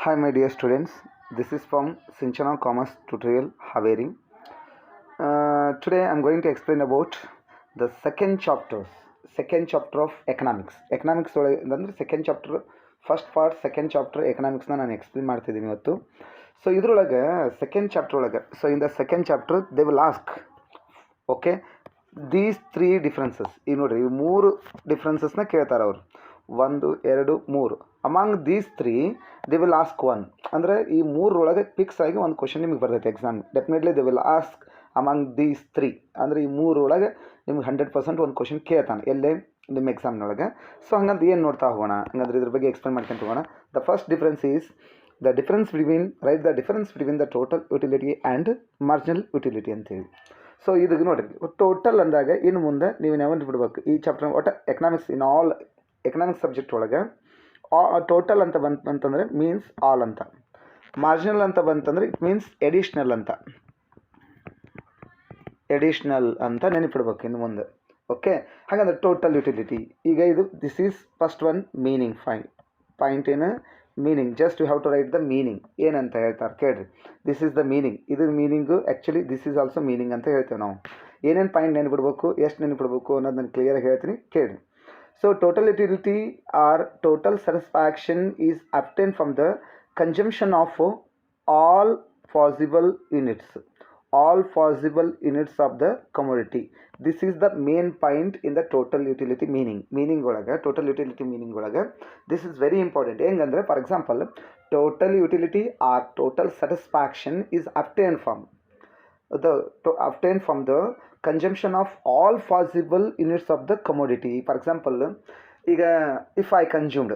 Hi my dear students, this is from Sinchana Commerce Tutorial Haveri. Today I am going to explain about the second chapter of economics. Economics ಅಂದರೆ second chapter, first part second chapter economics ನಾನು explain ಮಾಡ್ತಿದ್ದೀನಿ ಇವತ್ತು. So ಇದರೊಳಗೆ second chapter ಒಳಗೆ, so in the second chapter they will ask, okay, these three differences. ಈಗ ನೋಡ್ರಿ ಈ ಮೂರು ಡಿಫ್ರೆನ್ಸಸ್ನ ಕೇಳ್ತಾರೆ ಅವರು, 1 2 3. Among these three they will ask one. ಅಂದರೆ ಈ ಮೂರರೊಳಗೆ ಫಿಕ್ಸ್ ಆಗಿ ಒಂದು ಕ್ವಶನ್ ನಿಮಗೆ ಬರ್ತೈತೆ exam. Definitely they will ask among these three. ಅಂದರೆ ಈ ಮೂರರೊಳಗೆ ನಿಮ್ಗೆ 100% ಒಂದು ಕ್ವಶನ್ ಕೇಳ್ತಾನೆ ಎಲ್ಲೇ ನಿಮ್ಮ ಎಕ್ಸಾಮ್ನೊಳಗೆ. ಸೊ ಹಂಗಂದ್ರೆ ಏನು ನೋಡ್ತಾ ಹೋಗೋಣ, ಹಂಗಂದ್ರೆ ಇದ್ರ ಬಗ್ಗೆ ಎಕ್ಸ್ಪ್ಲೇನ್ ಮಾಡ್ಕೊಂತ ಹೋಗೋಣ. The first difference is the difference between the total utility and marginal utility ಅಂತೇಳಿ. ಸೊ ಇದು ನೋಡಿರಿ, ಟೋಟಲ್ ಅಂದಾಗ ಇನ್ನು ಮುಂದೆ ನೀವು ಯಾವತ್ತು ಬಿಡ್ಬೇಕು ಈ ಚಾಪ್ಟರ್ ಒಟ್ಟು economics in all economics subject ಒಳಗೆ ಟೋಟಲ್ ಅಂತ ಬಂತಂದರೆ ಮೀನ್ಸ್ ಆಲ್ ಅಂತ, ಮಾರ್ಜಿನಲ್ ಅಂತ ಬಂತಂದರೆ ಇಟ್ ಮೀನ್ಸ್ ಎಡಿಷ್ನಲ್ ಅಂತ ನೆನಪಿಡ್ಬೇಕು ಇನ್ನು ಮುಂದೆ. ಓಕೆ, ಹಾಗಂದ್ರೆ ಟೋಟಲ್ ಯುಟಿಲಿಟಿ. ಈಗ ಇದು this is first one meaning. Point ಏನು meaning, just you have to write the meaning. ಏನಂತ ಹೇಳ್ತಾರೆ ಕೇಳ್ರಿ, ದಿಸ್ ಈಸ್ ದ ಮೀನಿಂಗ್. ಇದು meaning actually this is also meaning ಅಂತ ಹೇಳ್ತೇವೆ ನಾವು. ಏನೇನು ಪಾಯಿಂಟ್ ನೆನಪಿಡ್ಬೇಕು, ಎಷ್ಟು ನೆನಪಿಡ್ಬೇಕು ಅನ್ನೋದು ನಾನು ಕ್ಲಿಯರಾಗಿ ಹೇಳ್ತೀನಿ ಕೇಳಿ. So total utility or total satisfaction is obtained from the consumption of all possible units of the commodity. This is the main point in the total utility meaning ಒಳಗೆ, total utility meaning ಒಳಗೆ this is very important. ಹೆಂಗಂದ್ರೆ for example total utility or total satisfaction is obtained from the consumption of all possible units of the commodity. For example, ಈಗ if I consumed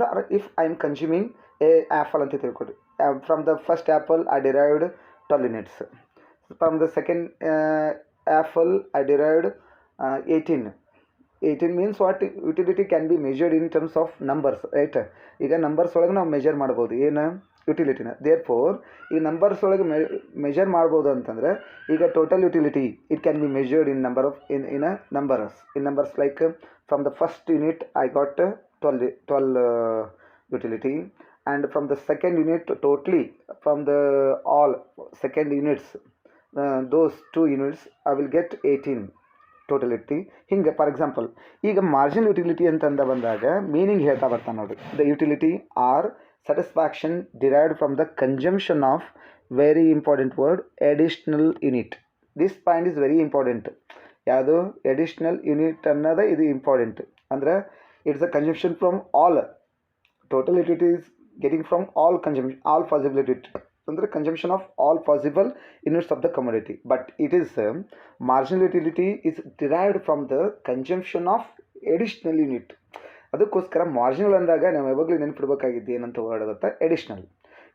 or if I am consuming a apple ಅಂತ ತಿಳ್ಕೊಡಿ. From the first apple I derived 12 units. From the second apple I derived 18 means what utility can be measured in terms of numbers, right? ಈಗ numbers ಒಳಗೆ ನಾವು measure ಮಾಡ್ಬೋದು ಏನು ಯುಟಿಲಿಟಿನ. Therefore ಈ numbers ಒಳಗೆ measure ಮಾಡ್ಬೋದು ಅಂತಂದರೆ ಈಗ total utility it can be measured in number of in numbers like from the first unit I got 12 utility, and from the second unit totally from the all second units those 2 units I will get 18 totality. ಹಿಂಗೆ for example ಈಗ marginal utility ಅಂತಂದ ಬಂದಾಗ meaning ಹೇಳ್ತಾ ಬರ್ತಾನೆ ನೋಡಿ. The utility or satisfaction derived from the consumption of, very important word, additional unit. This point is very important. ಯಾವುದು additional unit ಅನ್ನೋದು ಇದು ಇಂಪಾರ್ಟೆಂಟ್. ಅಂದರೆ it's a consumption from all. Total utility is getting from all consumption, all possibility ಅಂದರೆ consumption of all possible units of the commodity. But it is marginal utility is derived from the consumption of additional unit. ಅದಕ್ಕೋಸ್ಕರ marginal ಅಂದಾಗ ನಾವು ಯಾವಾಗಲೂ ನೆನಪಿಡ್ಬೇಕಾಗಿದ್ದು ಏನಂತ word ಗೊತ್ತಾ,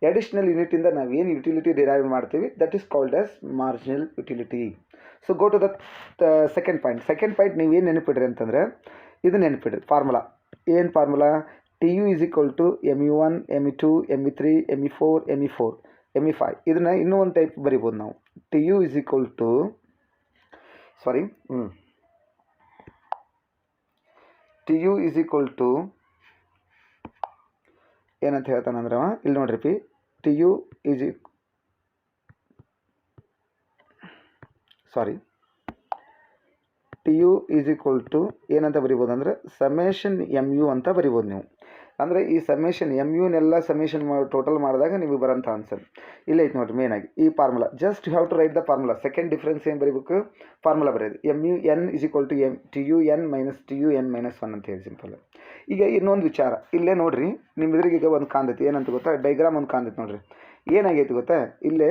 additional ಯೂನಿಟಿಂದ ನಾವೇನು utility derive ಮಾಡ್ತೀವಿ that is called as marginal utility. So go to the second point ನೀವೇನು ನೆನಪಿಡ್ರಿ ಅಂತಂದರೆ ಇದು ನೆನಪಿಡ್ರಿ ಫಾರ್ಮುಲಾ. ಏನು formula? TU is equal to MU1, MU2, MU3, MU4, MU4, MU5. ಇದನ್ನು ಇನ್ನೂ ಒಂದು ಟೈಪ್ ಬರಿಬೋದು ನಾವು. TU is equal to TU is equal to ಏನಂತ ಹೇಳ್ತಾನಂದ್ರೆ ಇಲ್ಲಿ ನೋಡ್ರಿ, TU is equal to ಏನಂತ ಬರಿಬೋದು ಅಂದರೆ ಸಮೇಷನ್ MU ಅಂತ ಬರಿಬೋದು ನೀವು. ಅಂದರೆ ಈ ಸಮೇಷನ್ MUನೆಲ್ಲ ಸಮೇಷನ್ ಟೋಟಲ್ ಮಾಡಿದಾಗ ನಿಮಗೆ ಬರೋಂಥ ಆನ್ಸರ್ ಇಲ್ಲ ಐತೆ ನೋಡಿರಿ. ಮೇನಾಗಿ ಈ formula just you have to write the formula. Second difference ಏನು ಬರೀಬೇಕು, ಫಾರ್ಮುಲಾ ಬರೆಯೋದು. MUN is equal to TUN minus TUN minus 1 ಅಂತ ಹೇಳಿ ಸಿಂಪಲ್. ಈಗ ಇನ್ನೊಂದು ವಿಚಾರ ಇಲ್ಲೇ ನೋಡಿರಿ, ನಿಮ್ಮ ಎದುರಿಗೆ ಈಗ ಒಂದು ಕಾಂದೈತಿ. ಏನಂತ ಗೊತ್ತಾ, ಡೈಗ್ರಾಮ್ ಒಂದು ಕಾಂದೈತಿ ನೋಡಿರಿ. ಏನಾಗೈತಿ ಗೊತ್ತಾ, ಇಲ್ಲೇ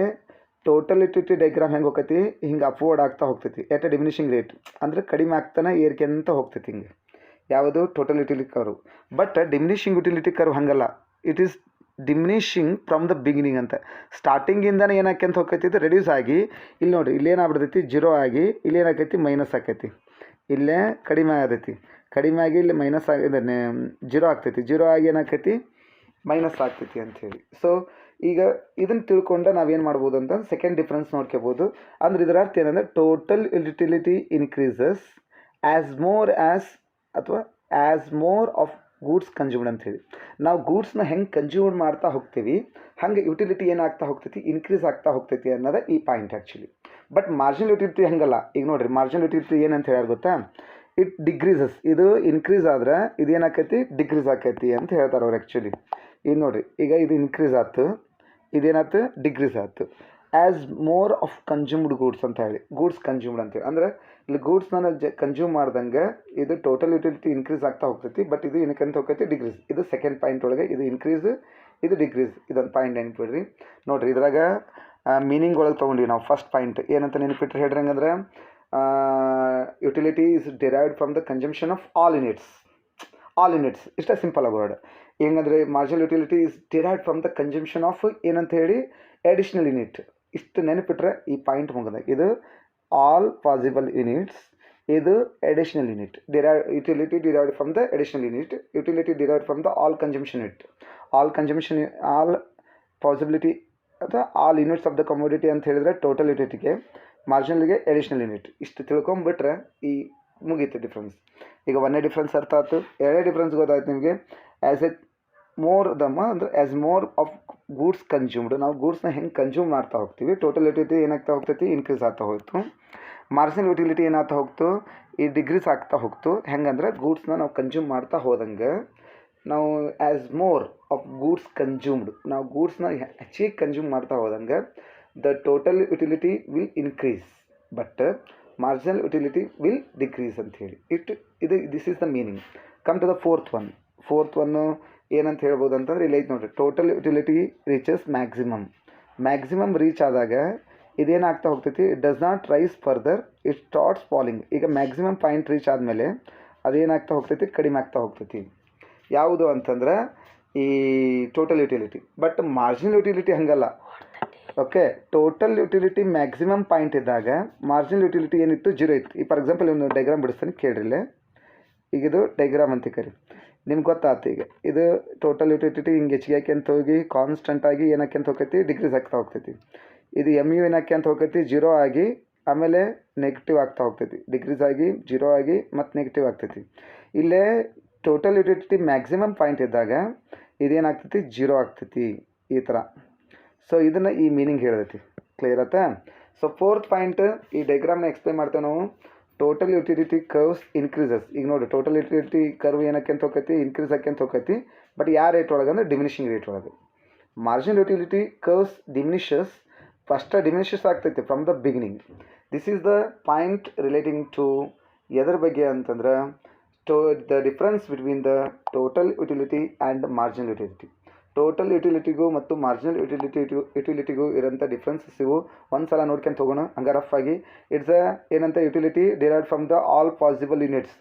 ಟೋಟಲ್ ಯುಟಿಲಿಟಿ ಡೈಗ್ರಾಮ್ ಹೆಂಗೆ ಹೋಗ್ತೈತಿ, ಹಿಂಗೆ ಅಪ್ವರ್ಡ್ ಆಗ್ತಾ ಹೋಗ್ತೈತಿ ಎಟ್ ಎ ಡಿಮಿನಿಷಿಂಗ್ ರೇಟ್. ಅಂದರೆ ಕಡಿಮೆ ಆಗ್ತಾನೆ ಏರಿಕೆ ಅಂತ ಹೋಗ್ತೈತಿ ಹಿಂಗೆ. ಯಾವುದು total utility curve. But diminishing utility curve ಹಂಗಲ್ಲ, it is diminishing from the beginning ಅಂತ. ಸ್ಟಾರ್ಟಿಂಗಿಂದನೇ ಏನಾಕೆ ಅಂತ ಹೋಗ್ತೈತಿ, ಇದು ರೆಡ್ಯೂಸ್ ಆಗಿ ಇಲ್ಲಿ ನೋಡಿರಿ ಇಲ್ಲೇನಾಗ್ಬಿಡ್ತೈತಿ, 0 ಆಗಿ ಇಲ್ಲೇನಾಕೈತಿ ಮೈನಸ್ ಆಕೈತಿ. ಇಲ್ಲೇ ಕಡಿಮೆ ಆಗಿ ಇಲ್ಲಿ ಮೈನಸ್ ಆಗಿದೆ 0 ಆಗ್ತೈತಿ. 0 ಆಗಿ ಏನಾಕೈತಿ ಮೈನಸ್ ಆಗ್ತೈತಿ ಅಂಥೇಳಿ. ಸೊ ಈಗ ಇದನ್ನು ತಿಳ್ಕೊಂಡ ನಾವೇನು ಮಾಡ್ಬೋದು ಅಂತ ಸೆಕೆಂಡ್ ಡಿಫ್ರೆನ್ಸ್ ನೋಡ್ಕೋಬೋದು. ಅಂದ್ರೆ ಇದರ ಅರ್ಥ ಏನಂದರೆ total utility increases as more as ಅಥವಾ as more of goods consumed ಅಂಥೇಳಿ. ನಾವು ಗೂಡ್ಸ್ನ ಹೆಂಗೆ ಕನ್ಸ್ಯೂಮ್ ಮಾಡ್ತಾ ಹೋಗ್ತೀವಿ ಹಾಗೆ ಯುಟಿಲಿಟಿ ಏನಾಗ್ತಾ ಹೋಗ್ತೈತಿ, ಇನ್ಕ್ರೀಸ್ ಆಗ್ತಾ ಹೋಗ್ತೈತಿ ಅನ್ನೋದು ಈ point actually. But marginal utility ಹಂಗಲ್ಲ. ಈಗ ನೋಡಿರಿ, ಮಾರ್ಜಿನಲ್ ಯುಟಿಲಿಟಿ ಏನಂತ ಹೇಳಿ ಗೊತ್ತಾ, ಇಟ್ ಡಿಕ್ರೀಸಸ್. ಇದು ಇನ್ಕ್ರೀಸ್ ಆದ್ರೆ ಇದೇನಾಕೈತಿ, ಡಿಕ್ರೀಸ್ ಆಕೈತಿ ಅಂತ ಹೇಳ್ತಾರೆ ಅವ್ರು ಆ್ಯಕ್ಚುಲಿ. ಇದು ನೋಡಿರಿ, ಈಗ ಇದು ಇನ್ಕ್ರೀಸ್ ಆಯ್ತು, ಇದೇನಾಯ್ತು, ಡಿಕ್ರೀಸ್ ಆಯ್ತು. As more of consumed goods ಅಂತ ಹೇಳಿ, ಗೂಡ್ಸ್ ಕನ್ಸ್ಯೂಮ್ಡ್ ಅಂತೇಳಿ. ಅಂದರೆ ಇಲ್ಲಿ ಗೂಡ್ಸ್ನ ಕನ್ಸ್ಯೂಮ್ ಮಾಡ್ದಂಗೆ ಇದು ಟೋಟಲ್ ಯುಟಿಲಿಟಿ ಇನ್ಕ್ರೀಸ್ ಆಗ್ತಾ ಹೋಗ್ತೈತಿ. ಬಟ್ ಇದು ಏನಕ್ಕಂತ ಹೋಗ್ತೈತಿ, ಡಿಕ್ರೀಸ್. ಇದು ಸೆಕೆಂಡ್ ಪಾಯಿಂಟ್ ಒಳಗೆ ಇದು ಇನ್ಕ್ರೀಸ್, ಇದು ಡಿಕ್ರೀಸ್. ಇದೊಂದು ಪಾಯಿಂಟ್ ನೆನಪಿಡ್ರಿ. ನೋಡಿರಿ, ಇದ್ರಾಗ ಮೀನಿಂಗ್ ಒಳಗೆ ತೊಗೊಂಡಿವಿ ನಾವು. ಫಸ್ಟ್ ಪಾಯಿಂಟ್ ಏನಂತ ನೆನಪಿಟ್ರಿ ಹೇಳ್ರಿ ಹಂಗಂದ್ರೆ, utility is derived from the consumption of all units. All units ಇಷ್ಟ ಸಿಂಪಲ್ ಆಗಿ ವರ್ಡ್. ಹೆಂಗಂದ್ರೆ marginal utility is derived from the consumption of ಏನಂತ ಹೇಳಿ, ಅಡಿಷನಲ್ ಯೂನಿಟ್. ಇಷ್ಟು ನೆನಪಿಟ್ರೆ ಈ ಪಾಯಿಂಟ್ ಮುಗಿದ. ಇದು ಆಲ್ ಪಾಸಿಬಲ್ ಯೂನಿಟ್ಸ್, ಇದು additional unit. Utility derived from the additional unit, utility derived from the all consumption unit. All consumption, all possibility ಅಥವಾ all units of the commodity ಅಂತ ಹೇಳಿದ್ರೆ ಟೋಟಲ್ ಯುಟಿಲಿಟಿಗೆ, ಮಾರ್ಜಿನಲ್ಗೆ ಅಡಿಷನಲ್ ಯೂನಿಟ್. ಇಷ್ಟು ತಿಳ್ಕೊಂಬಿಟ್ರೆ ಈ ಮುಗೀತು ಡಿಫ್ರೆನ್ಸ್. ಈಗ ಒಂದೇ ಡಿಫ್ರೆನ್ಸ್ ಅರ್ಥ ಆಯ್ತು. ಎರಡೇ ಡಿಫ್ರೆನ್ಸ್ ಗೊತ್ತಾಯ್ತು ನಿಮಗೆ. ಆ್ಯಸ್ ಎ ಮೋರ್ ದಮ್ಮ ಅಂದರೆ as more of goods consumed, ನಾವು ಗೂಡ್ಸ್ನ ಹೆಂಗೆ ಕನ್ಸ್ಯೂಮ್ ಮಾಡ್ತಾ ಹೋಗ್ತೀವಿ, ಟೋಟಲ್ ಯುಟಿಲಿಟಿ ಏನಾಗ್ತಾ ಹೋಗ್ತೈತಿ, ಇನ್ಕ್ರೀಸ್ ಆಗ್ತಾ ಹೋಗ್ತು. ಮಾರ್ಜಿನಲ್ ಯುಟಿಲಿಟಿ ಏನಾಗ್ತಾ ಹೋಗ್ತು, ಈ ಡಿಕ್ರೀಸ್ ಆಗ್ತಾ ಹೋಗ್ತು. ಹೆಂಗಂದ್ರೆ ಗೂಡ್ಸ್ನ ನಾವು ಕನ್ಸ್ಯೂಮ್ ಮಾಡ್ತಾ ಹೋದಂಗೆ, ನಾವು as more of goods consumed, ನಾವು ಗೂಡ್ಸ್ನ ಹೆಚ್ಚಿಗೆ ಕನ್ಸ್ಯೂಮ್ ಮಾಡ್ತಾ ಹೋದಂಗೆ the total utility will increase but marginal utility will decrease ಅಂತ ಹೇಳಿ ಇದು this is the meaning. Come to the fourth one ಏನಂತ ಹೇಳ್ಬೋದು ಅಂತಂದ್ರೆ, ಇಲ್ಲಿ ಐತೆ ನೋಡಿರಿ, total utility reaches maximum reach ಆದಾಗ ಇದೇನಾಗ್ತಾ ಹೋಗ್ತೈತಿ, it does not rise further, it starts falling. ಈಗ ಮ್ಯಾಕ್ಸಿಮಮ್ ಪಾಯಿಂಟ್ ರೀಚ್ ಆದಮೇಲೆ ಅದೇನಾಗ್ತಾ ಹೋಗ್ತೈತಿ, ಕಡಿಮೆ ಆಗ್ತಾ ಹೋಗ್ತೈತಿ. ಯಾವುದು ಅಂತಂದ್ರೆ ಈ total utility. But marginal utility ಹಂಗಲ್ಲ. Okay, total utility maximum point ಇದ್ದಾಗ ಮಾರ್ಜಿನಲ್ ಯುಟಿಲಿಟಿ ಏನಿತ್ತು, ಜೀರೋ ಇತ್ತು. ಈ ಫಾರ್ ಎಕ್ಸಾಂಪಲ್ ಒಂದು ಡೈಗ್ರಾಮ್ ಬಿಡಿಸ್ತಾನೆ ಕೇಳಿರಲಿ. ಈಗ ಇದು ಡೈಗ್ರಾಮ್ ಅಂತ ಕರಿ, ನಿಮ್ಗೆ ಗೊತ್ತಾಯ್ತು. ಈಗ ಇದು ಟೋಟಲ್ ಯುಟಿಲಿಟಿ ಹಿಂಗೆ ಹೆಚ್ಚಿಗೆ ಹಾಕ್ಯಂತ ಹೋಗಿ ಕಾನ್ಸ್ಟೆಂಟಾಗಿ ಏನಾಕ್ಯಂತ ಹೋಗ್ತೈತಿ, ಡಿಕ್ರೀಸ್ ಆಗ್ತಾ ಹೋಗ್ತೈತಿ. ಇದು ಎಮ್ ಯು ಏನಾಕ್ಯಂತ ಹೋಗ್ತೈತಿ, ಜೀರೋ ಆಗಿ ಆಮೇಲೆ ನೆಗೆಟಿವ್ ಆಗ್ತಾ ಹೋಗ್ತೈತಿ, ಡಿಕ್ರೀಸ್ ಆಗಿ ಜೀರೋ ಆಗಿ ಮತ್ತು ನೆಗೆಟಿವ್ ಆಗ್ತೈತಿ. ಇಲ್ಲೇ ಟೋಟಲ್ ಯುಟಿಲಿಟಿ ಮ್ಯಾಕ್ಸಿಮಮ್ ಪಾಯಿಂಟ್ ಇದ್ದಾಗ ಇದೇನಾಗ್ತೈತಿ, ಜೀರೋ ಆಗ್ತೈತಿ ಈ ಥರ. ಸೊ ಇದನ್ನು ಈ ಮೀನಿಂಗ್ ಹೇಳ್ತೈತಿ. ಕ್ಲಿಯರ್ ಆಯ್ತಾ? ಸೊ ಫೋರ್ತ್ ಪಾಯಿಂಟ್, ಈ ಡೈಗ್ರಾಮ್ನ ಎಕ್ಸ್ಪ್ಲೈನ್ ಮಾಡ್ತೇವೆ ನಾವು. Total utility curves increases. ಈಗ ನೋಡಿ, ಟೋಟಲ್ ಯುಟಿಲಿಟಿ ಕರ್ವ್ ಏನಕ್ಕೆಂತ ಹೋಗ್ತೈತಿ, ಇನ್ಕ್ರೀಸ್ ಆಕ್ಯಂತ ಹೋಗ್ತೈತಿ. ಬಟ್ ಯಾವ ರೇಟ್ ಒಳಗೆ ಅಂದರೆ ಡಿಮಿನಿಷಿಂಗ್ ರೇಟ್ ಒಳಗೆ. Marginal utility curves diminishes, first diminishes ಆಗ್ತೈತಿ from the beginning. This is the point relating to ಎದರ ಬಗ್ಗೆ ಅಂತಂದ್ರೆ, the difference between the total utility and marginal utility. Total ಯುಟಿಲಿಟಿಗೂ ಮತ್ತು ಮಾರ್ಜಿನಲ್ ಯುಟಿಲಿಟಿಗೂ ಇರೋಂಥ ಡಿಫ್ರೆನ್ಸಸ್ ಇವು ಒಂದು ಸಲ ನೋಡ್ಕೊಂಡು ಹೋಗೋಣ ಹಂಗೆ ರಫ್ ಆಗಿ. ಇಟ್ಸ್ ಏನಂತ, utility derived from the all possible units.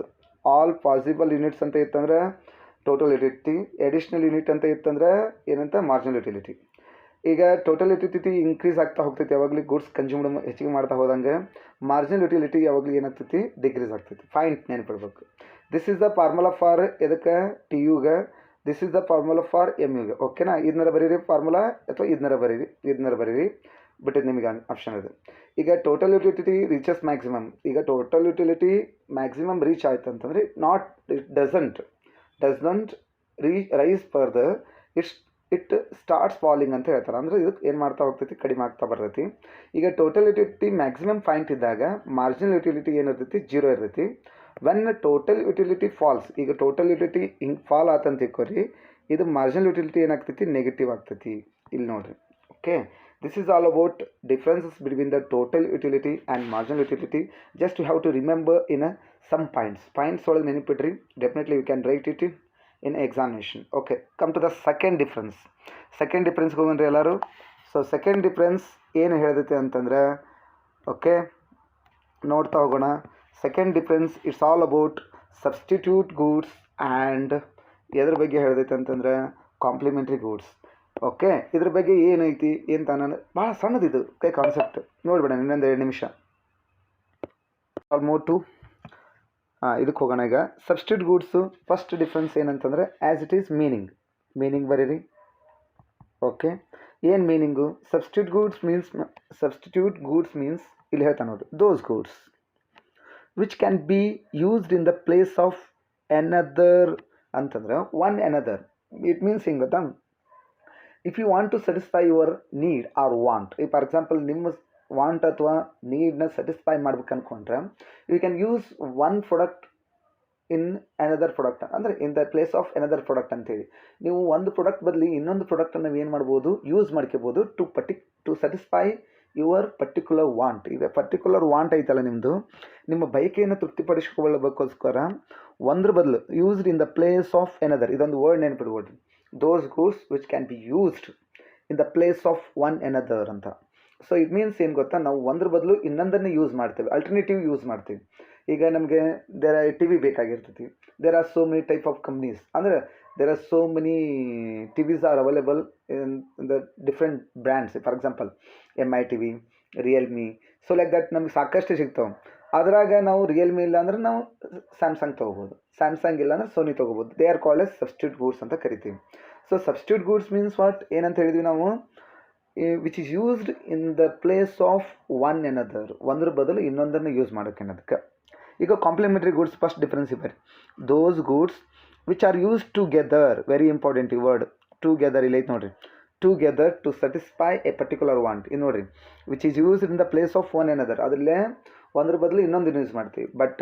All possible units ಅಂತ ಇತ್ತಂದ್ರೆ ಟೋಟಲ್ ಯುಟಿಲಿಟಿ, ಎಡಿಷ್ನಲ್ ಯೂನಿಟ್ ಅಂತ ಇತ್ತಂದ್ರೆ ಏನಂತ, ಮಾರ್ಜಿನಲ್ ಯುಟಿಲಿಟಿ. ಈಗ ಟೋಟಲ್ ಯುಟಿಲಿಟಿ ಇನ್ಕ್ರೀಸ್ ಆಗ್ತಾ ಹೋಗ್ತೈತಿ ಯಾವಾಗಲೂ ಗೂಡ್ಸ್ ಕನ್ಸ್ಯೂಮ್ಡ್ ಹೆಚ್ಚಿಗೆ ಮಾಡ್ತಾ ಹೋದಂಗೆ. ಮಾರ್ಜಿನಲ್ ಯುಟಿಲಿಟಿ ಯಾವಾಗಲೂ ಏನಾಗ್ತೈತಿ, ಡಿಕ್ರೀಸ್ ಆಗ್ತೈತಿ. ಪಾಯಿಂಟ್ ನೆನಪಿಡ್ಬೇಕು. This is the formula for ಎದಕ್ಕೆ, ಟಿ ಯುಗೆ. This is the formula for M ಯುಗೆ. ಓಕೆನಾ? ಇದನ್ನಾರ ಬರೀರಿ ಫಾರ್ಮುಲಾ, ಅಥವಾ ಇದನ್ನಾರ ಬರೀರಿ ಬಿಟ್ಟಿದ್ದು ನಿಮಗೆ ಆಪ್ಷನ್ ಇದೆ. ಈಗ ಟೋಟಲ್ ಯುಟಿಲಿಟಿ ರೀಚಸ್ ಮ್ಯಾಕ್ಸಿಮಮ್. ಈಗ ಟೋಟಲ್ ಯುಟಿಲಿಟಿ ಮ್ಯಾಕ್ಸಿಮಮ್ ರೀಚ್ ಆಯ್ತು ಅಂತಂದರೆ it doesn't rise further, it starts falling ಅಂತ ಹೇಳ್ತಾರೆ. ಅಂದರೆ ಇದಕ್ಕೆ ಏನು ಮಾಡ್ತಾ ಹೋಗ್ತೈತಿ, ಕಡಿಮೆ ಆಗ್ತಾ ಬರ್ತೈತಿ. ಈಗ ಟೋಟಲ್ ಯುಟಿಲಿಟಿ ಮ್ಯಾಕ್ಸಿಮಮ್ ಪಾಯಿಂಟ್ ಇದ್ದಾಗ ಮಾರ್ಜಿನಲ್ ಯುಟಿಲಿಟಿ ಏನಿರ್ತೈತಿ, ಜೀರೋ ಇರ್ತೈತಿ. ವೆನ್ ಟೋಟಲ್ ಯುಟಿಲಿಟಿ ಫಾಲ್ಸ್, ಈಗ ಟೋಟಲ್ ಯುಟಿಲಿಟಿ ಹಿಂಗೆ ಫಾಲ್ ಆತಂತ ತಿಳ್ಕೊರಿ, ಇದು ಮಾರ್ಜಿನಲ್ ಯುಟಿಲಿಟಿ ಏನಾಗ್ತೈತಿ, ನೆಗೆಟಿವ್ ಆಗ್ತೈತಿ. ಇಲ್ಲಿ ನೋಡಿರಿ. Okay, this is all about differences between the total utility and marginal utility. Just you have to remember in some points ಒಳಗೆ ನೆನಪಿಟ್ರಿ. Definitely you can write it in examination. Okay, come to the second ಡಿಫ್ರೆನ್ಸ್ಗೆ ಹೋಗೋಣ್ರಿ ಎಲ್ಲರೂ. So second difference ಏನು ಹೇಳ್ತೈತೆ ಅಂತಂದ್ರೆ, okay ನೋಡ್ತಾ ಹೋಗೋಣ. Second difference, it's all about substitute goods and ಎದ್ರ ಬಗ್ಗೆ ಹೇಳ್ತೈತೆ ಅಂತಂದ್ರೆ ಕಾಂಪ್ಲಿಮೆಂಟ್ರಿ ಗೂಡ್ಸ್. ಓಕೆ, ಇದ್ರ ಬಗ್ಗೆ ಏನೈತಿ ಅಂತ ನಾನು ಭಾಳ ಸಣ್ಣದಿದು ಓಕೆ ಕಾನ್ಸೆಪ್ಟ್ ನೋಡ್ಬೇಡ. ಇನ್ನೊಂದು 2 ನಿಮಿಷ ಆಲ್ಮೋಸ್ಟ್ ಟು ಇದಕ್ಕೆ ಹೋಗೋಣ. ಈಗ ಸಬ್ಸ್ಟಿಟ್ಯೂಟ್ ಗೂಡ್ಸು ಫಸ್ಟ್ ಡಿಫ್ರೆನ್ಸ್ ಏನಂತಂದರೆ, ಆ್ಯಸ್ ಇಟ್ ಈಸ್ ಮೀನಿಂಗ್ ಬರೀರಿ. ಓಕೆ, ಏನು ಮೀನಿಂಗು? ಸಬ್ಸ್ಟಿಟ್ಯೂಟ್ ಗೂಡ್ಸ್ ಮೀನ್ಸ್ ಇಲ್ಲಿ ಹೇಳ್ತಾ ನೋಡ್ರಿ, ದೋಸ್ goods which can be used in the place of another ಅಂತಂದ್ರೆ ಒನ್ ಎನದರ್. ಇಟ್ ಮೀನ್ಸ್ ಹಿಂಗೆ ಗೊತ್ತಾ, if you want to satisfy your need or want, ಈ for example ನಿಮ್ಮ ವಾಂಟ್ ಅಥವಾ ನೀಡ್ನ ಸ್ಯಾಟಿಸ್ಫೈ ಮಾಡ್ಬೇಕು ಅಂದ್ಕೊಂಡ್ರೆ you can use one product in another product, ಅಂದರೆ in the place of another product ಅಂತೇಳಿ. ನೀವು ಒಂದು ಪ್ರಾಡಕ್ಟ್ ಬದಲಿ ಇನ್ನೊಂದು ಪ್ರಾಡಕ್ಟನ್ನು ಏನು ಮಾಡ್ಬೋದು, ಯೂಸ್ ಮಾಡ್ಕೋಬೋದು to satisfy your particular want. ಈಗ ಪರ್ಟಿಕ್ಯುಲರ್ ವಾಂಟ್ ಐತಲ್ಲ ನಿಮ್ಮದು, ನಿಮ್ಮ ಬಯಕೆಯನ್ನು ತೃಪ್ತಿಪಡಿಸಿಕೊಳ್ಳಬೇಕೋಸ್ಕರ ಒಂದ್ರ ಬದಲು used in the place of another, ಇದೊಂದು ವರ್ಡ್ ನೆನಪಿಡ್ಕೊಳ್ರಿ, those goods which can be used in the place of one another ಅಂತ. ಸೊ ಇಟ್ ಮೀನ್ಸ್ ಏನು ಗೊತ್ತಾ, ನಾವು ಒಂದ್ರ ಬದಲು ಇನ್ನೊಂದನ್ನು ಯೂಸ್ ಮಾಡ್ತೇವೆ, ಅಲ್ಟರ್ನೇಟಿವ್ ಯೂಸ್ ಮಾಡ್ತೀವಿ. ಈಗ ನಮಗೆ ಟಿ ವಿ ಬೇಕಾಗಿರ್ತೈತಿ, there are so many type of companies, ಅಂದರೆ there are so many TVs are available in the different brands. For example MI TV, Realme, so like that ನಮ್ಗೆ ಸಾಕಷ್ಟು ಸಿಗ್ತಾವೆ. ಅದ್ರಾಗ ನಾವು ರಿಯಲ್ಮಿ ಇಲ್ಲ ಅಂದ್ರೆ ನಾವು ಸ್ಯಾಮ್ಸಂಗ್ ತೊಗೋಬೋದು, ಸ್ಯಾಮ್ಸಂಗ್ ಇಲ್ಲ ಅಂದ್ರೆ ಸೋನಿ ತೊಗೋಬೋದು. They are called as substitute goods ಅಂತ ಕರಿತೀವಿ. So substitute goods means what, ಏನಂತ ಹೇಳಿದ್ವಿ ನಾವು, which is used in the place of one another, ಒಂದ್ರ ಬದಲು ಇನ್ನೊಂದನ್ನು ಯೂಸ್ ಮಾಡೋಕೆ ಅನ್ನೋದಕ್ಕೆ. ಈಗ ಕಾಂಪ್ಲಿಮೆಂಟ್ರಿ ಗೂಡ್ಸ್ ಫಸ್ಟ್ ಡಿಫ್ರೆನ್ಸ್ ಇದ್ದಾರೆ. Those goods which are use together, very important ಈ ವರ್ಡ್ ಟುಗೆದರ್, ಇಲ್ಲ ಐತೆ ನೋಡ್ರಿ, together to satisfy a particular want. ಇದು ನೋಡ್ರಿ, which is used in the place of one another, ಅದರಲ್ಲೇ ಒಂದ್ರ ಬದಲು ಇನ್ನೊಂದನ್ನು ಯೂಸ್ ಮಾಡ್ತೀವಿ. ಬಟ್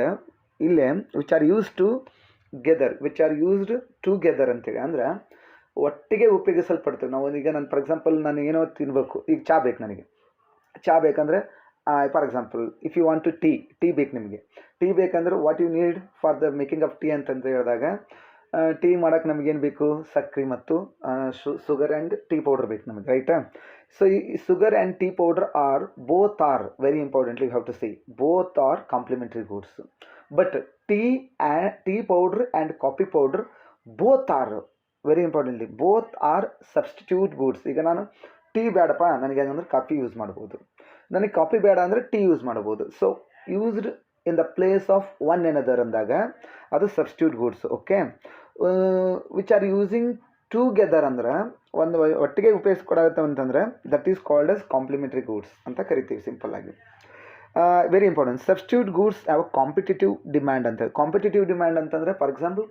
ಇಲ್ಲೇ which are use together, which are used together ಅಂತೇಳಿ, ಅಂದ್ರೆ ಒಟ್ಟಿಗೆ ಉಪಯೋಗಿಸಲ್ಪಡ್ತೇವೆ ನಾವು. ಈಗ ನಾನು ಫಾರ್ ಎಕ್ಸಾಂಪಲ್ ನಾನು ಏನೋ ತಿನ್ನಬೇಕು, ಈಗ ಚಹಾ ಬೇಕು ನನಗೆ, ಚಹಾ ಬೇಕಂದರೆ for example if you want to tea ಬೇಕು ನಿಮಗೆ, ಟೀ ಬೇಕಂದ್ರೆ what you need for the making of tea ಅಂತಂತ ಹೇಳಿದಾಗ, ಟೀ ಮಾಡೋಕ್ಕೆ ನಮಗೇನು ಬೇಕು, ಸಕ್ಕರೆ ಮತ್ತು ಶುಗರ್ ಆ್ಯಂಡ್ ಟೀ ಪೌಡರ್ ಬೇಕು ನಮಗೆ, ರೈಟಾ. ಸೊ ಈ sugar and tea powder are both are very importantly have to see, both are complementary goods. But tea powder and coffee powder both are very importantly, both are substitute goods. ಈಗ ನಾನು tea ಬೇಡಪ್ಪ ನನಗೆ ಹೆಂಗಂದ್ರೆ coffee use ಮಾಡ್ಬೋದು, ನನಗೆ coffee ಬೇಡ ಅಂದರೆ tea use ಮಾಡ್ಬೋದು. So used in the place of one another ಅಂದಾಗ ಅದು substitute goods. Okay, which are using together ಅಂದ್ರೆ ಒಂದು ಒಟ್ಟಿಗೆ ಉಪಯೋಗಿಸ್ಕೊಡಾಗುತ್ತೆ ಅಂತಂದರೆ that is called as complementary goods ಅಂತ ಕರಿತೀವಿ ಸಿಂಪಲ್ ಆಗಿ. Very important. Substitute goods have competitive demand ಅಂತ. ಕಾಂಪಿಟೇಟಿವ್ ಡಿಮ್ಯಾಂಡ್ ಅಂತಂದರೆ for example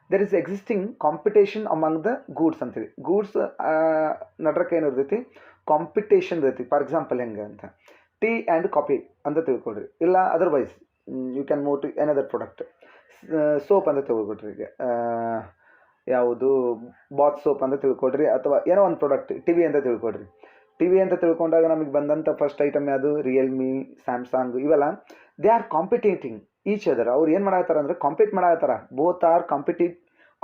there is existing competition among the goods ಅಂತೇಳಿ. ಗೂಡ್ಸ್ ನಡ್ರಕ್ಕೆ ಏನು ಇರ್ತೈತಿ, ಕಾಂಪಿಟೇಷನ್ ಇರ್ತೈತಿ. ಫಾರ್ ಎಕ್ಸಾಂಪಲ್ ಹೆಂಗೆ ಅಂತ, ಟೀ ಆ್ಯಂಡ್ ಕಾಫಿ ಅಂತ ತಿಳ್ಕೊಳ್ರಿ, ಇಲ್ಲ otherwise you can move to another product. Soap ಅಂತ ತಿಳ್ಕೊಳ್ರಿ, ಈಗ ಯಾವುದು ಬಾತ್ ಸೋಪ್ ಅಂತ ತಿಳ್ಕೊಳ್ರಿ, ಅಥವಾ ಏನೋ ಒಂದು ಪ್ರಾಡಕ್ಟ್ ಟಿ ವಿ ಅಂತ ತಿಳ್ಕೊಳ್ರಿ. ಟಿ ವಿ ಅಂತ ತಿಳ್ಕೊಂಡಾಗ ನಮಗೆ ಬಂದಂಥ ಫಸ್ಟ್ ಐಟಮ್ ಯಾವುದು, ರಿಯಲ್ಮಿ, ಸ್ಯಾಮ್ಸಂಗ್, ಇವೆಲ್ಲ they are competing each other. ಅವ್ರು ಏನು ಮಾಡತ್ತಾರ ಅಂದರೆ ಕಾಂಪೀಟ್ ಮಾಡತ್ತಾರ, both are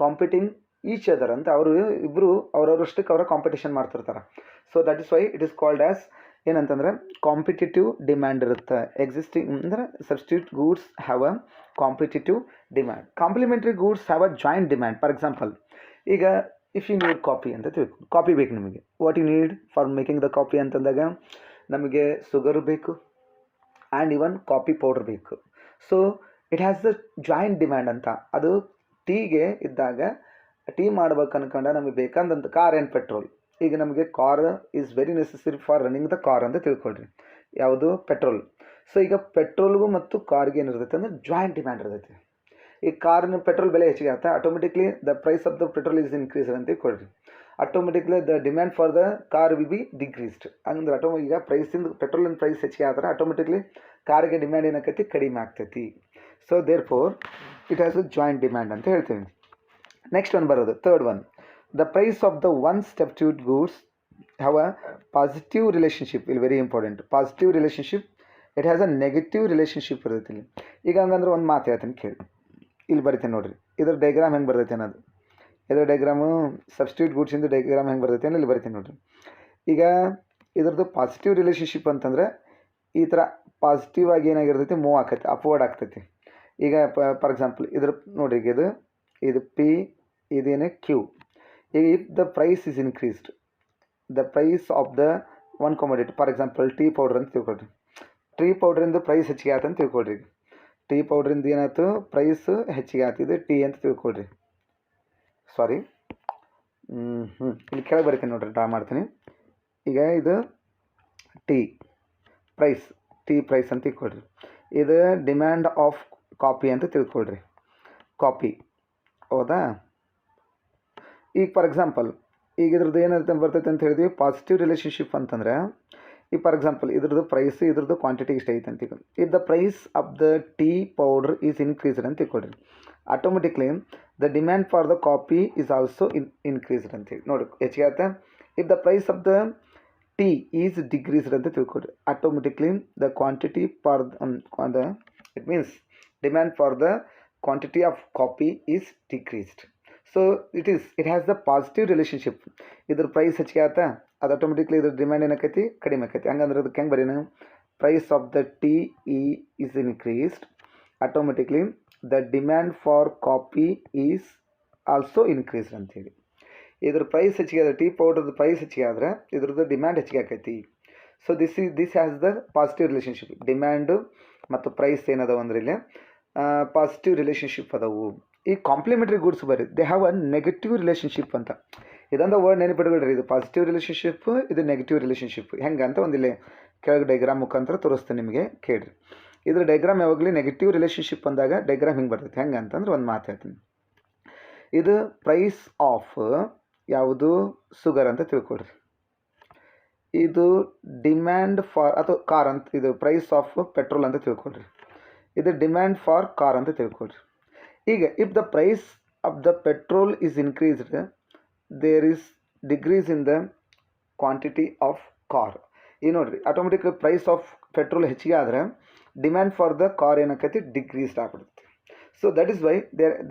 competing each other ಅಂತ. ಅವರು ಇಬ್ಬರು ಅವ್ರವರಷ್ಟಕ್ಕೆ ಅವರ ಕಾಂಪಿಟೇಷನ್ ಮಾಡ್ತಿರ್ತಾರೆ. So that is why it is called as ಏನಂತಂದರೆ ಕಾಂಪಿಟೇಟಿವ್ ಡಿಮ್ಯಾಂಡ್ ಇರುತ್ತೆ. ಎಕ್ಸಿಸ್ಟಿಂಗ್ ಅಂದರೆ substitute goods have a competitive demand. Complementary goods have a joint demand. For example ಈಗ ಇಫ್ ಯು ನೀಡ್ ಕಾಫಿ ಅಂತ ತಿಳ್ಕೊ, ಕಾಫಿ ಬೇಕು ನಿಮಗೆ, what you need for making the coffee ಅಂತಂದಾಗ ನಮಗೆ ಶುಗರು ಬೇಕು ಆ್ಯಂಡ್ ಇವನ್ ಕಾಫಿ ಪೌಡ್ರ್ ಬೇಕು. So it has the joint demand ಅಂತ. ಅದು ಟೀಗೆ ಇದ್ದಾಗ ಟೀ ಮಾಡ್ಬೇಕು ಅನ್ಕೊಂಡ ನಮಗೆ ಬೇಕಂದಂತ ಕಾರ್ ಆ್ಯಂಡ್ ಪೆಟ್ರೋಲ್. ಈಗ ನಮಗೆ car is very necessary for running the car ಅಂತ ತಿಳ್ಕೊಳ್ರಿ, ಯಾವುದು ಪೆಟ್ರೋಲ್. ಸೊ ಈಗ ಪೆಟ್ರೋಲ್ಗೂ ಮತ್ತು ಕಾರ್ಗೆ ಏನಿರ್ತೈತೆ ಅಂದರೆ ಜಾಯಿಂಟ್ ಡಿಮ್ಯಾಂಡ್ ಇರ್ತೈತಿ. ಈ ಕಾರ್ನ ಪೆಟ್ರೋಲ್ ಬೆಲೆ ಹೆಚ್ಚಿಗೆ ಆಗುತ್ತೆ, automatically the price of the petrol is increase ಅಂತ ತಿಳ್ಕೊಳ್ರಿ. Automatically the demand for the car will be decreased. ಅಂದ್ರೆ ಈಗ ಪ್ರೈಸಿಂದ ಪೆಟ್ರೋಲಿನ ಪ್ರೈಸ್ ಹೆಚ್ಚಿಗೆ ಆದರೆ ಆಟೋಮೆಟಿಕ್ಲಿ ಕಾರ್ಗೆ ಡಿಮ್ಯಾಂಡ್ ಏನಾಕೈತಿ, ಕಡಿಮೆ ಆಗ್ತೈತಿ. So therefore it has a joint demand ಅಂತ ಹೇಳ್ತೀವಿ. ನೆಕ್ಸ್ಟ್ ಒನ್ ಬರೋದು third one, the price of the one substitute goods have a positive relationship. ಇಲ್ಲಿ very important, positive relationship. It has a negative relationship ಇರುತ್ತೆ ಇಲ್ಲಿ. ಈಗ ಹಂಗಂದ್ರೆ ಒಂದು ಮಾತು ಹೇಳ್ತೀನಿ ಕೇಳಿ, ಇಲ್ಲಿ ಬರಿತೇನೆ ನೋಡಿರಿ, ಇದ್ರ ಡೈಗ್ರಾಮ್ ಹೆಂಗೆ ಬರ್ತೈತೆ ಅನ್ನೋದು. ಇದರ ಡೈಗ್ರಾಮು ಸಬ್ಸ್ಟಿಟ್ಯೂಟ್ ಗೂಡ್ಸಿಂದು ಡೈಗ್ರಾಮ್ ಹೆಂಗೆ ಬರ್ತೈತೆ ಅನ್ನೋ ಇಲ್ಲಿ ಬರಿತೀನಿ ನೋಡಿರಿ. ಈಗ ಇದ್ರದ್ದು ಪಾಸಿಟಿವ್ ರಿಲೇಷನ್ಶಿಪ್ ಅಂತಂದರೆ ಈ ಥರ ಪಾಸಿಟಿವ್ ಆಗಿ ಏನಾಗಿರ್ತೈತಿ, ಮೂವ್ ಆಕೈತಿ, ಅಪ್ವರ್ಡ್ ಆಗ್ತೈತಿ. ಈಗ ಫಾರ್ ಎಕ್ಸಾಂಪಲ್ ಇದ್ರ ನೋಡಿರಿ, ಇದು ಪಿ, ಇದೇನೆ ಕ್ಯೂ. ಈಗ if the price is increased, the price of the one commodity, for example tea powder ಅಂತ ತಿಳ್ಕೊಳ್ರಿ. ಟೀ ಪೌಡ್ರಿಂದ ಪ್ರೈಸ್ ಹೆಚ್ಚಿಗೆ ಆಯ್ತು ಅಂತ ತಿಳ್ಕೊಳ್ರಿ. ಟೀ ಪೌಡ್ರಿಂದ ಏನಾಯ್ತು, ಪ್ರೈಸ್ ಹೆಚ್ಚಿಗೆ ಆಗ್ತಿದೆ ಟೀ ಅಂತ ತಿಳ್ಕೊಳ್ರಿ. ಸಾರಿ, ಇಲ್ಲಿ ಕೆಳಗೆ ಬರೀತೀನಿ ನೋಡ್ರಿ, ಡ್ರಾ ಮಾಡ್ತೀನಿ. ಈಗ ಇದು ಟೀ ಪ್ರೈಸ್ ಅಂತ ತಿಳ್ಕೊಳ್ರಿ. ಇದು ಡಿಮ್ಯಾಂಡ್ ಆಫ್ ಕಾಫಿ ಅಂತ ತಿಳ್ಕೊಳ್ರಿ, ಕಾಫಿ. ಹೌದಾ. ಈಗ ಫಾರ್ ಎಕ್ಸಾಂಪಲ್ ಈಗ ಇದ್ರದ್ದು ಏನಂತ ಬರ್ತೈತೆ ಅಂತ ಹೇಳಿದ್ವಿ, ಪಾಸಿಟಿವ್ ರಿಲೇಷನ್ಶಿಪ್ ಅಂತಂದರೆ ಈಗ ಫಾರ್ ಎಕ್ಸಾಂಪಲ್ ಇದ್ರದ್ದು ಪ್ರೈಸ್ ಇದ್ರದ್ದು ಕ್ವಾಂಟಿಟಿ ಇಷ್ಟ ಐತೆ ಅಂತ ಈಗ if the price of the tea powder is increased ಅಂತ ತಿಳ್ಕೊಳ್ರಿ, automatically the demand for the coffee is also increased ಅಂತೇಳಿ ನೋಡಿ ಹೆಚ್ಚಿಗೆ ಆಗುತ್ತೆ. If the price of the tea is decreased ಅಂತ ತಿಳ್ಕೊಳ್ರಿ, automatically the quantity for the it means demand for the quantity of coffee is decreased. So it has the positive relationship. ಇದ್ರ price ಹೆಚ್ಚಿಗೆ ಆಯ್ತಾ, ಅದು ಆಟೋಮೆಟಿಕ್ಲಿ ಇದ್ರ demand ಏನಾಕೈತಿ ಕಡಿಮೆ ಆಕೈತಿ. ಹಂಗಂದ್ರೆ ಅದಕ್ಕೆ ಹೆಂಗೆ ಬರೀ ನಾವು price of the tea is increased, automatically the demand for coffee is also increased ಅಂತೇಳಿ. ಇದ್ರ ಪ್ರೈಸ್ ಹೆಚ್ಚಿಗೆ ಆದರೆ ಟೀ ಪೌಡರ್ದು ಪ್ರೈಸ್ ಹೆಚ್ಚಿಗೆ ಆದರೆ ಇದ್ರದ್ದು ಡಿಮ್ಯಾಂಡ್ ಹೆಚ್ಚಿಗೆ ಆಕೈತಿ. So this has the positive relationship. Demand ಮತ್ತು ಪ್ರೈಸ್ ಏನದವ ಅಂದ್ರೆ ಇಲ್ಲಿ ಪಾಸಿಟಿವ್ ರಿಲೇಷನ್ಶಿಪ್ ಅದಾವು. ಈ ಕಾಂಪ್ಲಿಮೆಂಟ್ರಿ ಗೂಡ್ಸ್ ಬರೀ they have a negative relationship ಅಂತ. ಇದೊಂದು ವರ್ಡ್ ನೆನಪಿಟ್ಕೊಳ್ರಿ, ಇದು ಪಾಸಿಟಿವ್ ರಿಲೇಷನ್ಶಿಪ್, ಇದು ನೆಗೆಟಿವ್ ರಿಲೇಷನ್ಶಿಪ್. ಹೆಂಗೆ ಅಂತ ಒಂದಿಲ್ಲಿ ಕೆಳಗೆ ಡೈಗ್ರಾಮ್ ಮುಖಾಂತರ ತೋರಿಸ್ತೇನೆ ನಿಮಗೆ, ಕೇಳ್ರಿ. ಇದ್ರ ಡೈಗ್ರಾಮ್ ಯಾವಾಗಲೂ ನೆಗೆಟಿವ್ ರಿಲೇಷನ್ಶಿಪ್ ಅಂದಾಗ ಡೈಗ್ರಾಮ್ ಹಿಂಗೆ ಬರ್ತೈತೆ. ಹೆಂಗೆ ಅಂತಂದ್ರೆ ಒಂದು ಮಾತು ಹೇಳ್ತೀನಿ. ಇದು ಪ್ರೈಸ್ ಆಫ್ ಯಾವುದು ಶುಗರ್ ಅಂತ ತಿಳ್ಕೊಳ್ರಿ, ಇದು ಡಿಮ್ಯಾಂಡ್ ಫಾರ್ ಅಥವಾ ಕಾರ್ ಅಂತ, ಇದು ಪ್ರೈಸ್ ಆಫ್ ಪೆಟ್ರೋಲ್ ಅಂತ ತಿಳ್ಕೊಳ್ರಿ, ಇದು ಡಿಮ್ಯಾಂಡ್ ಫಾರ್ ಕಾರ್ ಅಂತ ತಿಳ್ಕೊಳ್ರಿ. ಈಗ if the price of the petrol is increased there is decrease in the quantity of car. ಈಗ ನೋಡಿರಿ ಆಟೋಮೆಟಿಕ್ ಪ್ರೈಸ್ ಆಫ್ ಪೆಟ್ರೋಲ್ ಹೆಚ್ಚಿಗೆ ಆದರೆ ಡಿಮ್ಯಾಂಡ್ ಫಾರ್ ದ ಕಾರ್ ಏನಾಕೈತಿ ಡಿಕ್ರೀಸ್ಡ್ ಆಗ್ಬಿಡುತ್ತೆ. So that is why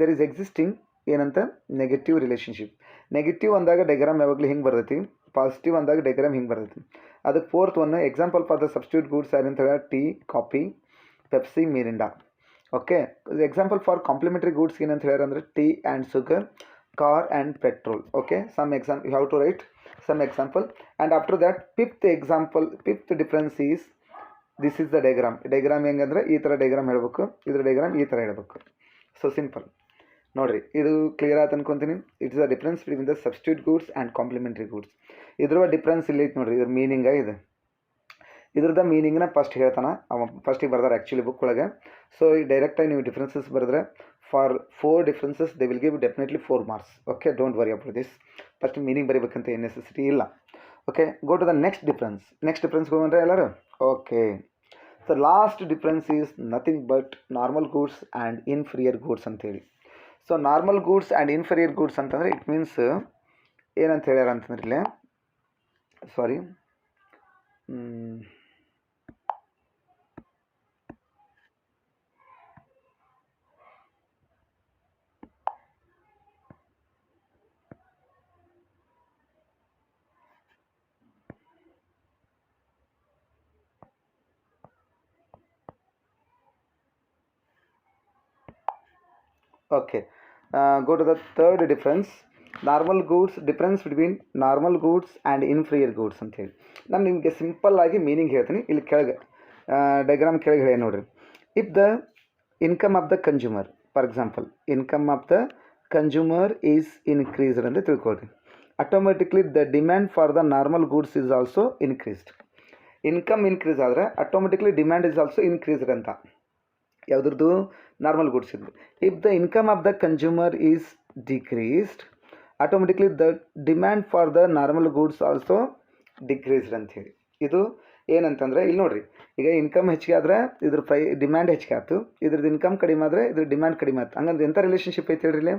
there is existing ಏನಂತ negative relationship. Negative ಅಂದಾಗ diagram ಯಾವಾಗಲೂ ಹಿಂಗೆ ಬರ್ತೈತಿ, ಪಾಸಿಟಿವ್ ಅಂದಾಗ ಡೈಗ್ರಾಮ್ ಹಿಂಗೆ ಬರ್ತೈತಿ. ಅದಕ್ಕೆ fourth one example for the substitute goods ಏನಂತ ಹೇಳಿ tea, coffee, Pepsi, Mirinda. Okay, example for complementary goods ಏನಂತ ಹೇಳ್ಯಾರ ಅಂದರೆ tea and sugar, car and petrol. Okay, some example you have to write some example and after that fifth difference is this is the diagram ಹೆಂಗಂದ್ರೆ ಈ ಥರ diagram ಹೇಳಬೇಕು, ಇದ್ರ diagram ಈ ಥರ ಹೇಳಬೇಕು. ಸೊ ಸಿಂಪಲ್ ನೋಡಿರಿ, ಇದು ಕ್ಲಿಯರ್ ಆಯ್ತು ಅನ್ಕೊತೀನಿ. It's the difference between the substitute goods and complementary goods. ಇದ್ರ ಡಿಫ್ರೆನ್ಸ್ ಇಲ್ಲಿ ಐತೆ ನೋಡಿರಿ, ಇದ್ರ ಮೀನಿಂಗ ಇದೆ. ಇದ್ರದ್ದು ಮೀನಿಂಗ್ನ ಫಸ್ಟ್ ಹೇಳ್ತಾನೆ ಅವ, ಫಸ್ಟಿಗೆ ಬರ್ದಾರೆ ಆ್ಯಕ್ಚುಲಿ ಬುಕ್ ಒಳಗೆ. ಸೊ ಈ ಡೈರೆಕ್ಟಾಗಿ ನೀವು ಡಿಫ್ರೆನ್ಸಸ್ ಬರೆದ್ರೆ for 4 differences they will give definitely 4 marks. Okay, don't worry about this. First meaning ಬರೀಬೇಕಂತ ಏನು ನೆಸೆಸಿಟಿ ಇಲ್ಲ. Okay, go to the next difference ಹೋಗಂದ್ರೆ ಎಲ್ಲರೂ. Okay, so last difference is nothing but normal goods and inferior goods ಅಂತೇಳಿ. So normal goods and inferior goods ಅಂತಂದರೆ it means ಏನಂತ ಹೇಳ್ಯಾರ ಅಂತಂದ್ರೆ ಇಲ್ಲೇ sorry okay, go to the third difference, normal goods, difference between normal goods and inferior goods ಅಂತೇಳಿ. ನಾನು ನಿಮಗೆ ಸಿಂಪಲ್ಲಾಗಿ ಮೀನಿಂಗ್ ಹೇಳ್ತೀನಿ. ಇಲ್ಲಿ ಕೆಳಗೆ ಡೈಗ್ರಾಮ್ ಕೆಳಗೆ ಹೇಳಿ ನೋಡಿರಿ. If the income of the consumer, for example income of the consumer is increased ಅಂತ ತಿಳ್ಕೊಳ್ರಿ, automatically the demand for the normal goods is also increased. Income increase ಆದರೆ automatically demand is also increased ಅಂತ. ಯಾವುದ್ರದ್ದು? Normal goods ಇದ್ದು. If the income of the consumer is decreased, automatically the demand for the normal goods also decreased ಅಂಥೇಳಿ. ಇದು ಏನಂತಂದರೆ ಇಲ್ಲಿ ನೋಡಿರಿ, ಈಗ ಇನ್ಕಮ್ ಹೆಚ್ಚಿಗೆ ಆದರೆ ಇದ್ರ ಡಿಮ್ಯಾಂಡ್ ಹೆಚ್ಚಿಗೆ ಆಯ್ತು, ಇದ್ರದ್ದು ಇನ್ಕಮ್ ಕಡಿಮೆ ಆದರೆ ಇದ್ರ ಡಿಮ್ಯಾಂಡ್ ಕಡಿಮೆ ಆಯ್ತು. ಹಂಗಂದ್ರೆ ಎಂಥ ರಿಲೇಷನ್ಶಿಪ್ ಐತಿ ಹೇಳ್ರಿ ಇಲ್ಲಿ?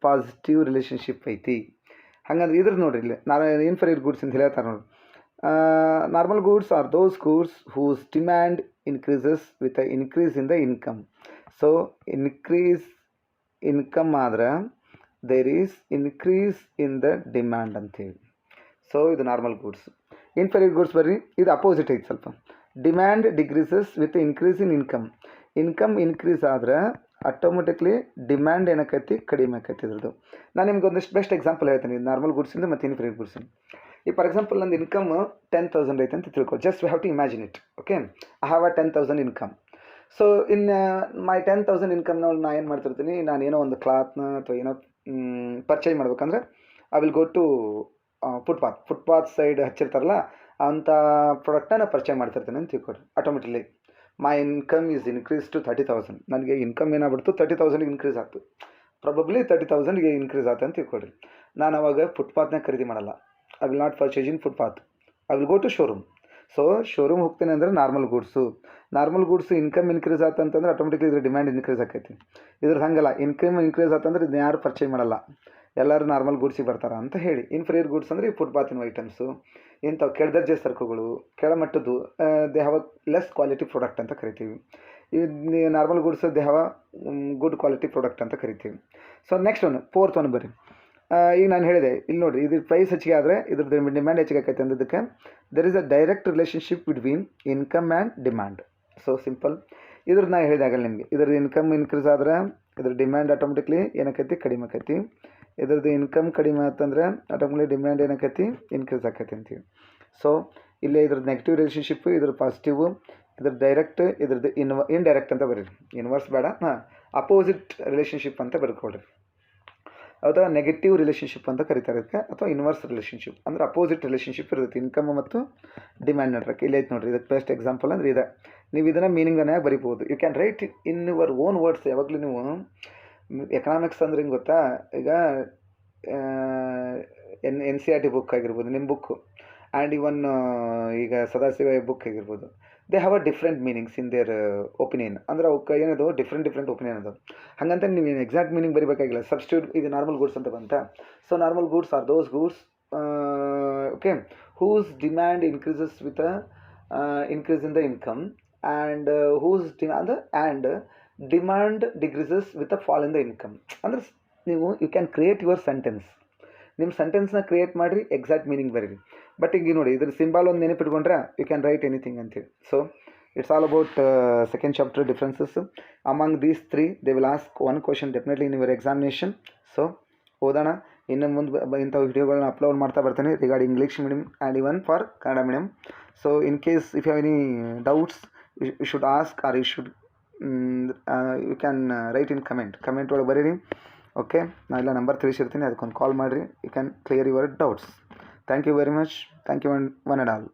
ಪಾಸಿಟಿವ್ ರಿಲೇಷನ್ಶಿಪ್ ಐತಿ. ಹಂಗಂದ್ರೆ ಇದ್ರ ನೋಡಿರಿ ಇಲ್ಲಿ ಇನ್ಫೀರಿಯರ್ ಗೂಡ್ಸ್ ಅಂತ ಹೇಳ್ತಾರೆ ನೋಡಿ. Normal goods are those goods whose demand increases with a increase in the income. So increase income ಆದ್ರೆ there is increase in the demand ಅಂಥೇಳಿ. ಸೊ ಇದು ನಾರ್ಮಲ್ ಗೂಡ್ಸ್. ಇನ್ಫೀರಿಯರ್ ಗೂಡ್ಸ್ ಬರ್ರಿ, ಇದು ಅಪೋಸಿಟ್ ಐತೆ ಸ್ವಲ್ಪ. Demand decreases with increase in income. Income increase ಆದ್ರೆ automatically demand ಏನಕ್ಕೈತಿ ಕಡಿಮೆ ಆಕೈತಿ ಇದ್ರದ್ದು. ನಾನು ನಿಮ್ಗೆ ಒಂದಿಷ್ಟು ಬೆಸ್ಟ್ ಎಕ್ಸಾಂಪಲ್ ಹೇಳ್ತೀನಿ ನಾರ್ಮಲ್ ಗೂಡ್ಸಿಂದ ಮತ್ತು ಇನ್ಫೀರಿಯರ್ ಗೂಡ್ಸಿಂದ. ಈಗ ಫಾರ್ ಎಕ್ಸಾಂಪಲ್ ನಂದು ಇನ್ಕಮ್ 10,000 ಐತೆ ಅಂತ ತಿಳ್ಕೊ. Just we have to imagine it. Okay, I have a 10,000 income. So in my 10,000 ಇನ್ಕಮ್ನ ನಾನು ಏನು ಮಾಡ್ತಿರ್ತೀನಿ, ನಾನೇನೋ ಒಂದು ಕ್ಲಾತ್ನ ಅಥವಾ ಏನೋ ಪರ್ಚೇಸ್ ಮಾಡ್ಬೇಕಂದ್ರೆ I will go to footpath side ಹಚ್ಚಿರ್ತಾರಲ್ಲ ಅಂಥ ಪ್ರಾಡಕ್ಟ್ನ ನಾನು ಪರ್ಚೇಸ್ ಮಾಡ್ತಿರ್ತೀನಿ ಅಂತ ತಿಳ್ಕೊಡ್ರಿ. Automatically my income is increase to 30,000. ನನಗೆ ಇನ್ಕಮ್ ಏನಾಗ್ಬಿಡ್ತು 30,000 ಇನ್ಕ್ರೀಸ್ ಆಗ್ತು. ಪ್ರಾಬಬ್ಲಿ 30,000ಗೆ ಇನ್ಕ್ರೀಸ್ ಆತ ಅಂತ ತಿಳ್ಕೊಳ್ರಿ. ನಾನು ಅವಾಗ ಫುಟ್ಪಾತ್ನಾಗ ಖರೀದಿ ಮಾಡಲ್ಲ. I will not purchase in footpath, I will go to showroom. So showroom ಹೋಗ್ತೇನೆ ಅಂದರೆ ನಾರ್ಮಲ್ ಗೂಡ್ಸು ಇನ್ಕಮ್ ಇನ್ಕ್ರೀಸ್ ಆತಂತಂದ್ರೆ ಆಟೋಮೆಟಿಕ್ಲಿ ಇದ್ರ ಡಿಮ್ಯಾಂಡ್ ಇನ್ಕ್ರೀಸ್ ಆಕೈತಿ. ಇದ್ರ ಹಂಗಲ್ಲ, ಇನ್ಕಮ್ ಇನ್ಕ್ರೀಸ್ ಆತಂದ್ರೆ ಇದನ್ನ ಯಾರು ಪರ್ಚೇಸ್ ಮಾಡಲ್ಲ, ಎಲ್ಲರೂ ನಾರ್ಮಲ್ ಗೂಡ್ಸಿಗೆ ಬರ್ತಾರೆ ಅಂತ ಹೇಳಿ. ಇನ್ಫೀರಿಯರ್ ಗೂಡ್ಸ್ ಅಂದರೆ ಈ ಫುಟ್ಪಾತಿನ ಐಟಮ್ಸು, ಇಂಥವು ಕೆಳದರ್ಜೆ ಸರಕುಗಳು, ಕೆಳಮಟ್ಟದ್ದು, they have less quality product ಅಂತ ಕರಿತೀವಿ. ಈ normal goods they have good quality product ಅಂತ ಕರಿತೀವಿ. ಸೊ ನೆಕ್ಸ್ಟ್ ಫೋರ್ತ್ ಒನ್ ಬರ್ರಿ. ಈಗ ನಾನು ಹೇಳಿದೆ ಇಲ್ಲಿ ನೋಡಿರಿ, ಇದ್ರ ಪ್ರೈಸ್ ಹೆಚ್ಚಿಗೆ ಆದರೆ ಇದ್ರದ್ದು ಡಿಮ್ಯಾಂಡ್ ಹೆಚ್ಚಿಗೆ ಆಕೈತೆ ಅಂದಿದ್ದಕ್ಕೆ there is a direct relationship between income and demand. So simple, ಇದ್ರ ನಾ ಹೇಳಿದೆ ಆಗಲ್ಲ ನಿಮಗೆ, ಇದ್ರದ್ದು ಇನ್ಕಮ್ ಇನ್ಕ್ರೀಸ್ ಆದ್ರೆ ಇದ್ರ ಡಿಮ್ಯಾಂಡ್ ಆಟೋಮೆಟಿಕ್ಲಿ ಏನಾಕೈತಿ, ಕಡಿಮೆ ಆಕೈತಿ. ಇದ್ರದ್ದು ಇನ್ಕಮ್ ಕಡಿಮೆ ಆತಂದ್ರೆ ಆಟೋಮೆಟಿಕ್ಲಿ ಡಿಮ್ಯಾಂಡ್ ಏನಾಕೈತಿ, ಇನ್ಕ್ರೀಸ್ ಆಕೈತಿ ಅಂತೀವಿ. ಸೊ ಇಲ್ಲೇ ಇದ್ರದ್ದು ನೆಗೆಟಿವ್ ರಿಲೇಷನ್ಶಿಪ್, ಇದ್ರ ಪಾಸಿಟಿವು, ಇದ್ರ ಡೈರೆಕ್ಟ್, ಇದ್ರದ್ದು ಇಂಡೈರೆಕ್ಟ್ ಅಂತ ಬರೀರಿ. ಇನ್ವರ್ಸ್ ಬೇಡ, ಅಪೋಸಿಟ್ ರಿಲೇಷನ್ಶಿಪ್ ಅಂತ ಬರ್ಕೊಳ್ರಿ. ಅಥವಾ ನೆಗೆಟಿವ್ ರಿಲೇಷನ್ಶಿಪ್ ಅಂತ ಕರೀತಾರೆ ಇದಕ್ಕೆ, ಅಥವಾ ಇನ್ವರ್ಸ್ ರಿಲೇಷನ್ಶಿಪ್ ಅಂದರೆ ಅಪೋಸಿಟ್ ರಿಲೇಷನ್ಶಿಪ್ ಇರುತ್ತೆ ಇನ್ಕಮ್ ಮತ್ತು ಡಿಮ್ಯಾಂಡ್ ನಡ್ರಕ್ಕೆ. ಇಲ್ಲೈತೆ ನೋಡಿರಿ, ಇದಕ್ಕೆ ಬೆಸ್ಟ್ ಎಕ್ಸಾಂಪಲ್ ಅಂದರೆ ಇದೆ. ನೀವು ಇದನ್ನು ಮೀನಿಂಗನ್ನೇ ಬರಿಬೋದು. You can write in your own words. ಯಾವಾಗಲೂ ನೀವು ಎಕನಾಮಿಕ್ಸ್ ಅಂದ್ರೆ ಹಿಂಗೆ ಗೊತ್ತಾ, ಈಗ NCERT ಬುಕ್ ಆಗಿರ್ಬೋದು, ನಿಮ್ಮ ಬುಕ್ಕು, ಆ್ಯಂಡ್ ಇವನ್ ಈಗ ಸದಾಶಿವ ಬುಕ್ ಆಗಿರ್ಬೋದು, they have a different meanings in their opinion. ಅಂದ್ರೆ ಅವಕ್ಕೆ ಏನದು ಡಿಫ್ರೆಂಟ್ ಒಪಿನಿಯನ್ ಅದು. ಹಾಗಂತ ನೀವು ಎಕ್ಸಾಕ್ಟ್ ಮೀನಿಂಗ್ ಬರಿಬೇಕಾಗಿಲ್ಲ. ಸಬ್ಸ್ಟಿಟ್ಯೂಟ್, ಈಗ ನಾರ್ಮಲ್ ಗೂಡ್ಸ್ ಅಂತ ಬಂತ. So normal goods are those goods okay whose demand increases with increase in the income, and whose and demand decreases with a fall in the income. ಅಂದ್ರೆ ನೀವು you can create your sentence. ನಿಮ್ಮ ಸೆಂಟೆನ್ಸ್ನ create ಮಾಡಿರಿ, exact meaning ಬರೀರಿ. But ಈಗ ನೋಡಿ, ಇದ್ರ symbol ಒಂದು ನೆನಪಿಟ್ಕೊಂಡ್ರೆ ಯು ಕ್ಯಾನ್ ರೈಟ್ ಎನಿಥಿಂಗ್ ಅಂತೇಳಿ. So it's all about second chapter differences. Among these 3 they will ask one question definitely in your examination. So ಓದೋಣ. ಇನ್ನು ಮುಂದೆ ಇಂಥ ವಿಡಿಯೋಗಳನ್ನ ಅಪ್ಲೋಡ್ ಮಾಡ್ತಾ ಬರ್ತೀನಿ regard English medium and even for Kannada medium. So in case if you have any doubts you should ask or you should you can write in comment ಒಳಗೆ ಬರೀರಿ. Okay, ನಾನು ಎಲ್ಲ ನಂಬರ್ ತಿಳಿಸಿರ್ತೀನಿ, ಅದಕ್ಕೊಂದು ಕಾಲ್ ಮಾಡಿರಿ. You can clear your doubts. Thank you very much. Thank you one and all.